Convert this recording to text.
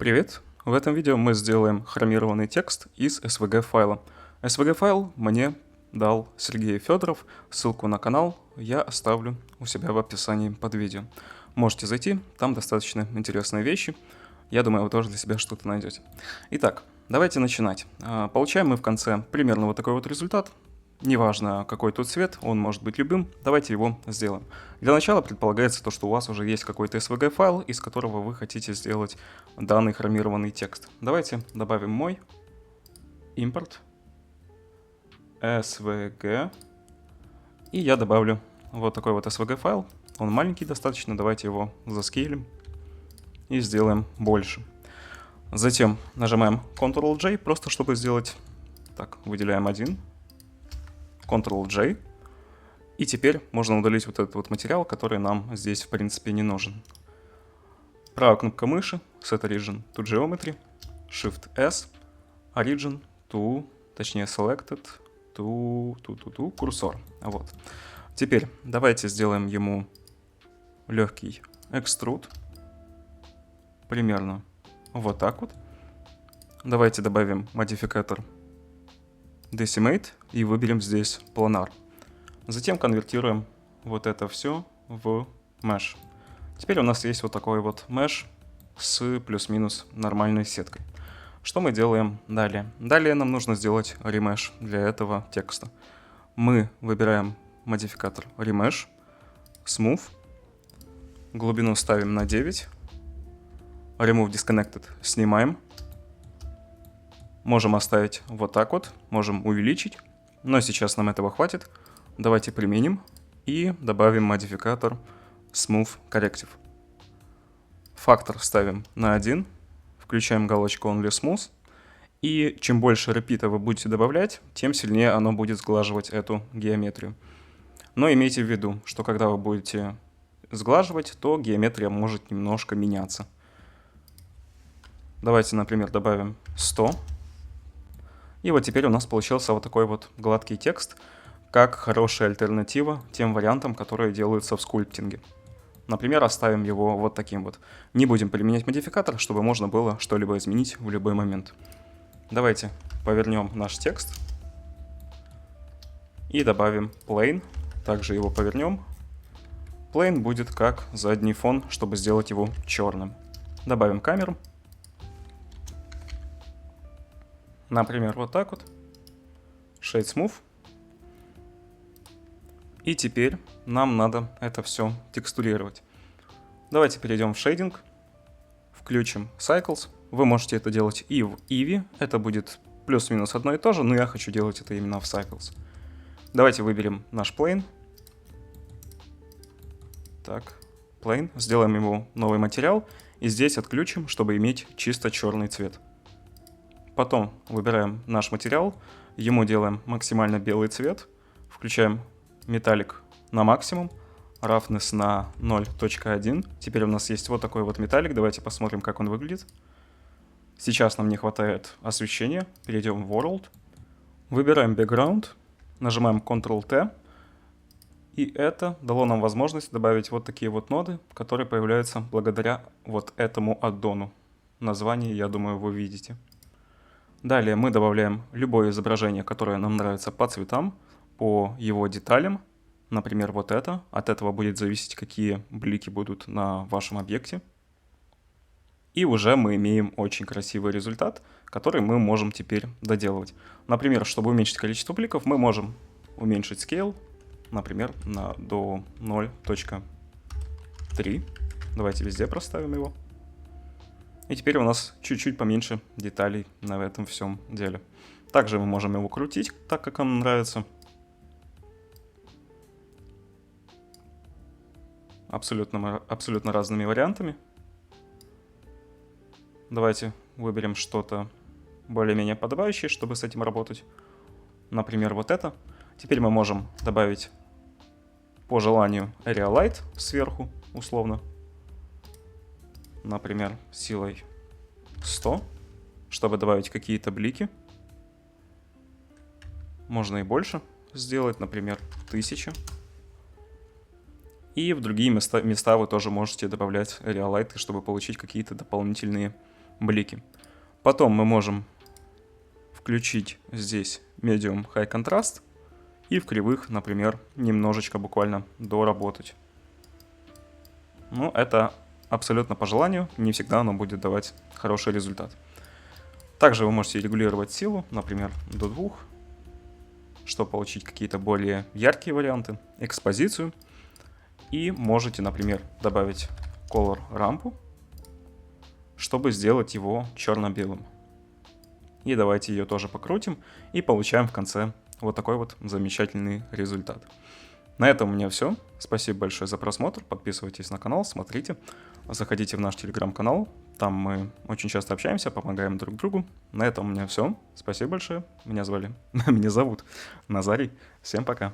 Привет! В этом видео мы сделаем хромированный текст из SVG файла. SVG файл мне дал Сергей Федоров, ссылку на канал я оставлю у себя в описании под видео. Можете зайти, там достаточно интересные вещи, я думаю, вы тоже для себя что-то найдете. Итак, давайте начинать. Получаем мы в конце примерно вот такой вот результат. Неважно, какой тут цвет, он может быть любым, давайте его сделаем. Для начала предполагается то, что у вас уже есть какой-то SVG файл, из которого вы хотите сделать данный хромированный текст. Давайте добавим мой импорт SVG, и я добавлю вот такой вот SVG файл. Он маленький достаточно, давайте его заскейлим и сделаем больше. Затем нажимаем Ctrl-J, просто чтобы сделать так, выделяем один. Ctrl-J. И теперь можно удалить вот этот вот материал, который нам здесь в принципе не нужен. Правая кнопка мыши, Set Origin to Geometry, Shift-S, Origin to, точнее Selected to курсор. Вот. Теперь давайте сделаем ему легкий экструд. Примерно вот так вот. Давайте добавим модификатор Decimate и выберем здесь планар. Затем конвертируем вот это все в mesh. Теперь у нас есть вот такой вот mesh с плюс-минус нормальной сеткой. Что мы делаем далее? Далее нам нужно сделать remesh для этого текста. Мы выбираем модификатор remesh, smooth, глубину ставим на 9, remove disconnected снимаем. Можем оставить вот так вот, можем увеличить, но сейчас нам этого хватит. Давайте применим и добавим модификатор Smooth Corrective. Фактор ставим на 1, включаем галочку Only Smooth, и чем больше репита вы будете добавлять, тем сильнее оно будет сглаживать эту геометрию. Но имейте в виду, что когда вы будете сглаживать, то геометрия может немножко меняться. Давайте, например, добавим 100. И вот теперь у нас получился вот такой вот гладкий текст, как хорошая альтернатива тем вариантам, которые делаются в скульптинге. Например, оставим его вот таким вот. Не будем применять модификатор, чтобы можно было что-либо изменить в любой момент. Давайте повернем наш текст и добавим plane. Также его повернем. Plane будет как задний фон, чтобы сделать его черным. Добавим камеру. Например, вот так вот. Shade Smooth. И теперь нам надо это все текстурировать. Давайте перейдем в шейдинг. Включим Cycles. Вы можете это делать и в Eevee. Это будет плюс-минус одно и то же, но я хочу делать это именно в Cycles. Давайте выберем наш plane. Так, plane. Сделаем ему новый материал. И здесь отключим, чтобы иметь чисто черный цвет. Потом выбираем наш материал, ему делаем максимально белый цвет, включаем металлик на максимум, roughness на 0.1. Теперь у нас есть вот такой вот металлик, давайте посмотрим, как он выглядит. Сейчас нам не хватает освещения, перейдем в World, выбираем Background, нажимаем Ctrl-T, и это дало нам возможность добавить вот такие вот ноды, которые появляются благодаря вот этому аддону. Название, я думаю, вы видите. Далее мы добавляем любое изображение, которое нам нравится по цветам, по его деталям. Например, вот это. От этого будет зависеть, какие блики будут на вашем объекте. И уже мы имеем очень красивый результат, который мы можем теперь доделывать. Например, чтобы уменьшить количество бликов, мы можем уменьшить scale, например, до 0.3. Давайте везде проставим его. И теперь у нас чуть-чуть поменьше деталей на этом всем деле. Также мы можем его крутить так, как нам нравится. Абсолютно разными вариантами. Давайте выберем что-то более-менее подобающее, чтобы с этим работать. Например, вот это. Теперь мы можем добавить по желанию Area Light сверху, условно. Например, силой 100, чтобы добавить какие-то блики. Можно и больше сделать, например, 1000. И в другие места вы тоже можете добавлять Area Light, чтобы получить какие-то дополнительные блики. Потом мы можем включить здесь Medium High Contrast и в кривых, например, немножечко буквально доработать. Ну, это абсолютно по желанию, не всегда оно будет давать хороший результат. Также вы можете регулировать силу, например, до 2, чтобы получить какие-то более яркие варианты, экспозицию. И можете, например, добавить Color рампу, чтобы сделать его черно-белым. И давайте ее тоже покрутим и получаем в конце вот такой вот замечательный результат. На этом у меня все. Спасибо большое за просмотр. Подписывайтесь на канал, смотрите. Заходите в наш телеграм-канал. Там мы очень часто общаемся, помогаем друг другу. На этом у меня все. Спасибо большое. Меня зовут Назарий. Всем пока.